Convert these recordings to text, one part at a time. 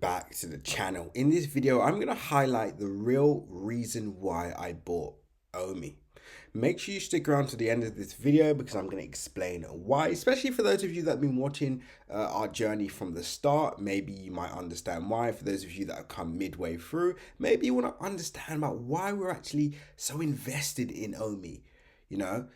back to the channel. In this video, I'm going to highlight the real reason why I bought OMI. Make sure you stick around to the end of this video because I'm going to explain why, especially for those of you that have been watching our journey from the start. Maybe you might understand why. For those of you that have come midway through, maybe you want to understand about why we're actually so invested in OMI, you know.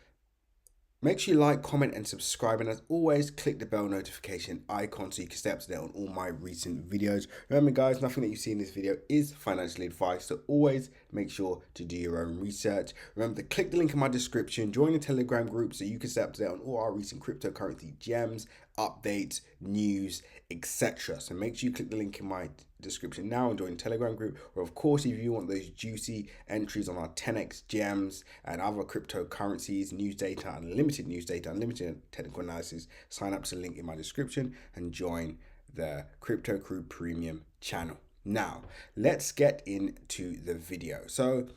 Make sure you like, comment, and subscribe. And as always, click the bell notification icon so you can stay up to date on all my recent videos. Remember, guys, nothing that you see in this video is financial advice. So always make sure to do your own research. Remember to click the link in my description. Join the Telegram group so you can stay up to date on all our recent cryptocurrency gems, updates, news, etc. So make sure you click the link in my description now and join the Telegram group. Or of course, if you want those juicy entries on our 10x gems and other cryptocurrencies, news data, unlimited news data, unlimited technical analysis, sign up to the link in my description and join the Crypto Crew Premium channel. Now, let's get into the video. So,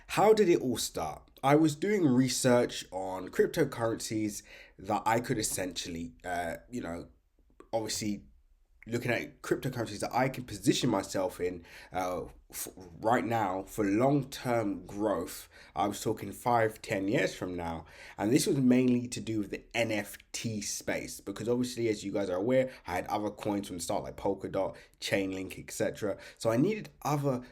how did it all start? I was doing research on cryptocurrencies that I could essentially, obviously looking at cryptocurrencies that I can position myself in right now for long-term growth. I was talking 5-10 years from now, and this was mainly to do with the NFT space because obviously, as you guys are aware, I had other coins from the start like Polkadot, Chainlink, etc. So I needed other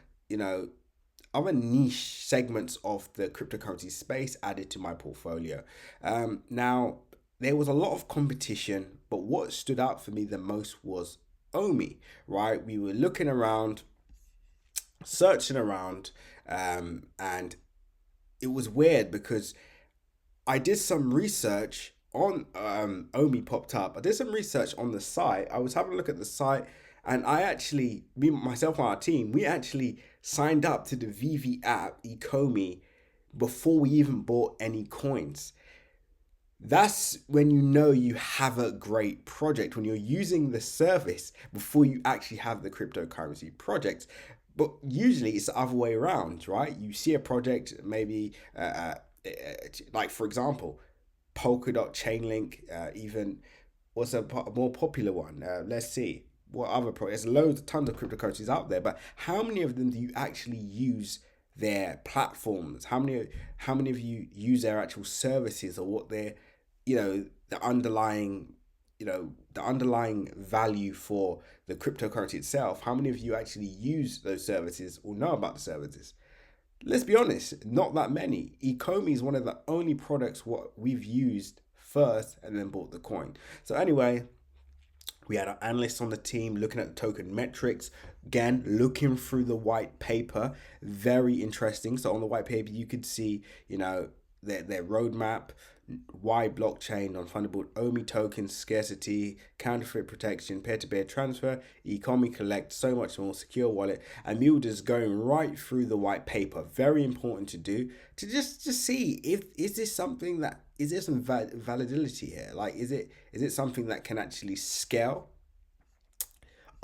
niche segments of the cryptocurrency space added to my portfolio. Now, there was a lot of competition, but what stood out for me the most was OMI, right? We were looking around, searching around, and it was weird because I did some research on OMI popped up. I did some research on the site. I was having a look at the site, and myself and our team, we actually signed up to the VV app, ECOMI, before we even bought any coins. That's when you know you have a great project, when you're using the service before you actually have the cryptocurrency project. But usually it's the other way around, right? You see a project, maybe like for example, Polkadot, Chainlink, even what's a more popular one? Let's see what other projects. There's tons of cryptocurrencies out there, but how many of them do you actually use their platforms? How many of you use their actual services or what their the underlying value for the cryptocurrency itself? How many of you actually use those services or know about the services? Let's be honest, not that many. ECOMI is one of the only products what we've used first and then bought the coin. So anyway, we had our analysts on the team looking at the token metrics, again, looking through the white paper. Very interesting. So on the white paper, you could see, their roadmap, why blockchain, non-fundable OMI tokens, scarcity, counterfeit protection, peer-to-peer transfer, ECOMI collect, so much more, secure wallet, and we were just going right through the white paper. Very important to do, to just see is this something that, is there some validity here? Like, is it something that can actually scale?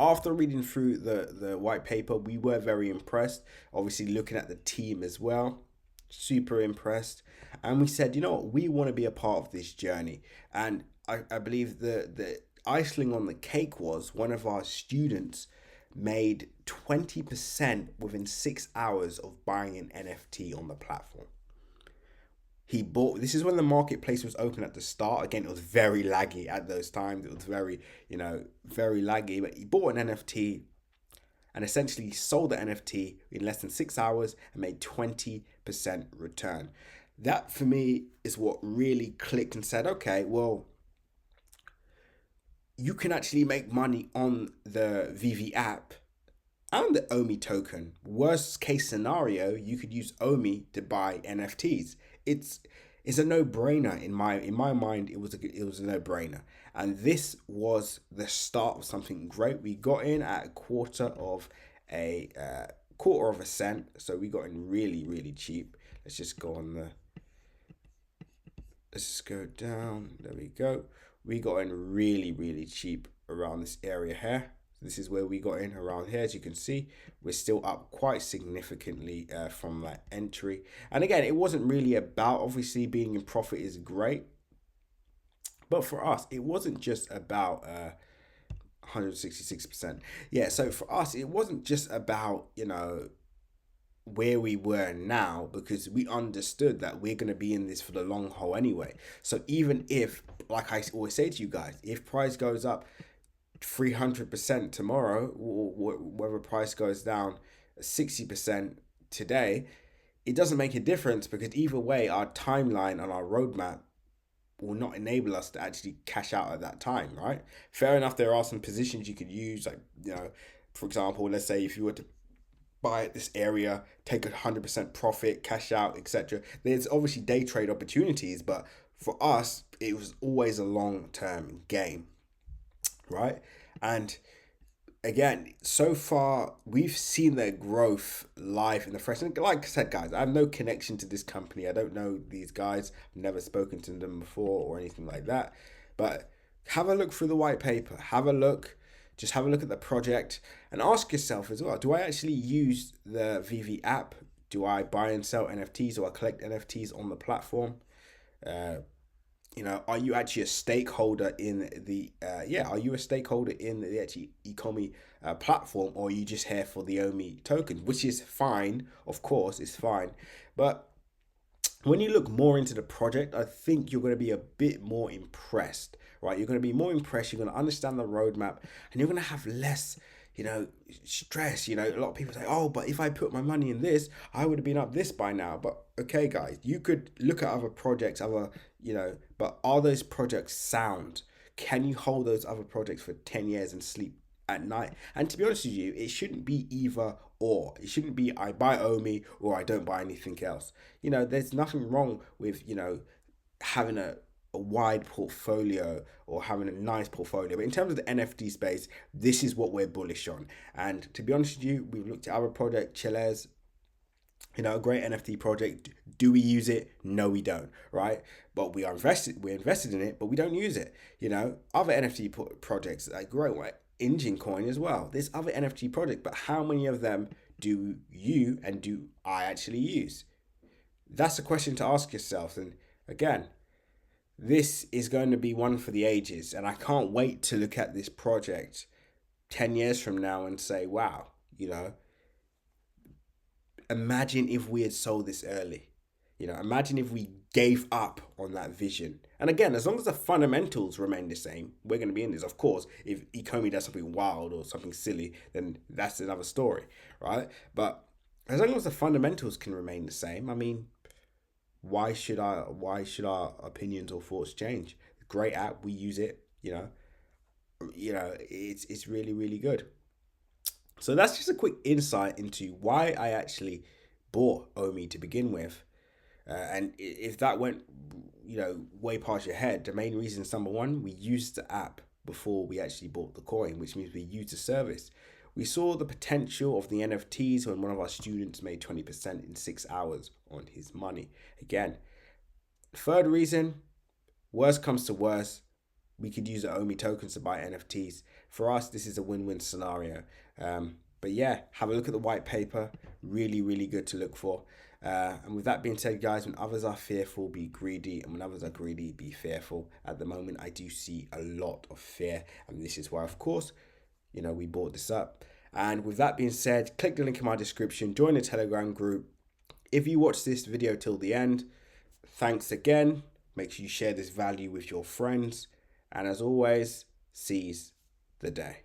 After reading through the white paper, we were very impressed. Obviously, looking at the team as well, super impressed. And we said, you know what, we want to be a part of this journey. And I believe the icing on the cake was one of our students made 20% within 6 hours of buying an NFT on the platform. This is when the marketplace was open at the start. Again, it was very laggy at those times. It was very laggy, but he bought an NFT and essentially sold the NFT in less than 6 hours and made 20% return. That for me is what really clicked and said, okay, well, you can actually make money on the VV app and the OMI token. Worst case scenario, you could use OMI to buy NFTs. It's a no-brainer in my mind. It was a no-brainer, and this was the start of something great. We got in at a quarter of a cent, so we got in really cheap. Let's just go down. There we go. We got in really cheap around this area here. This is where we got in around here. As you can see, we're still up quite significantly from that entry. And again, it wasn't really about, obviously being in profit is great, but for us, it wasn't just about 166%. Yeah, so for us, it wasn't just about, where we were now, because we understood that we're going to be in this for the long haul anyway. So even if, like I always say to you guys, if price goes up 300% tomorrow, or whether price goes down 60% today, it doesn't make a difference, because either way, our timeline and our roadmap will not enable us to actually cash out at that time, right? Fair enough, there are some positions you could use, like, for example, let's say if you were to buy at this area, take 100% profit, cash out, etc. There's obviously day trade opportunities, but for us, it was always a long term game, right? And again, so far we've seen their growth live in the fresh. And like I said, guys, I have no connection to this company. I don't know these guys. I've never spoken to them before or anything like that. But have a look through the white paper. Just have a look at the project and ask yourself as well, do I actually use the VV app? Do I buy and sell NFTs, or I collect NFTs on the platform? Uh, are you actually a stakeholder in the are you a stakeholder in the actually ECOMI platform, or are you just here for the OMI token, which is fine, of course, it's fine. But when you look more into the project, I think you're going to be a bit more impressed, right? You're going to be more impressed. You're going to understand the roadmap, and you're going to have less, stress. A lot of people say, oh, but if I put my money in this, I would have been up this by now. But okay, guys, you could look at other projects, but are those projects sound? Can you hold those other projects for 10 years and sleep at night? And to be honest with you, it shouldn't be either or. It shouldn't be I buy OMI or I don't buy anything else. There's nothing wrong with, having a wide portfolio or having a nice portfolio. But in terms of the NFT space, this is what we're bullish on. And to be honest with you, we've looked at our project, Chiles, a great NFT project. Do we use it? No, we don't, right? But we're invested in it, but we don't use it. Other NFT projects are great, right? Engine Coin as well. There's other NFT projects, but how many of them do you and do I actually use? That's a question to ask yourself. And again, this is going to be one for the ages, and I can't wait to look at this project 10 years from now and say, wow, imagine if we had sold this early. Imagine if we gave up on that vision. And again, as long as the fundamentals remain the same, we're going to be in this. Of course, if ECOMI does something wild or something silly, then that's another story, right? But as long as the fundamentals can remain the same, I mean, why should our opinions or thoughts change? Great app, we use it. It's really, really good. So that's just a quick insight into why I actually bought OMI to begin with. And if that went, way past your head, the main reason is, number one, we used the app before we actually bought the coin, which means we used the service. We saw the potential of the NFTs when one of our students made 20% in 6 hours on his money. Again, third reason, worst comes to worst, we could use the OMI tokens to buy NFTs. For us, this is a win-win scenario. But yeah, have a look at the white paper. Really, really good to look for. And with that being said, guys, when others are fearful, be greedy. And when others are greedy, be fearful. At the moment, I do see a lot of fear. And this is why, of course, we bought this up. And with that being said, click the link in my description. Join the Telegram group. If you watch this video till the end, thanks again. Make sure you share this value with your friends. And as always, seize the day.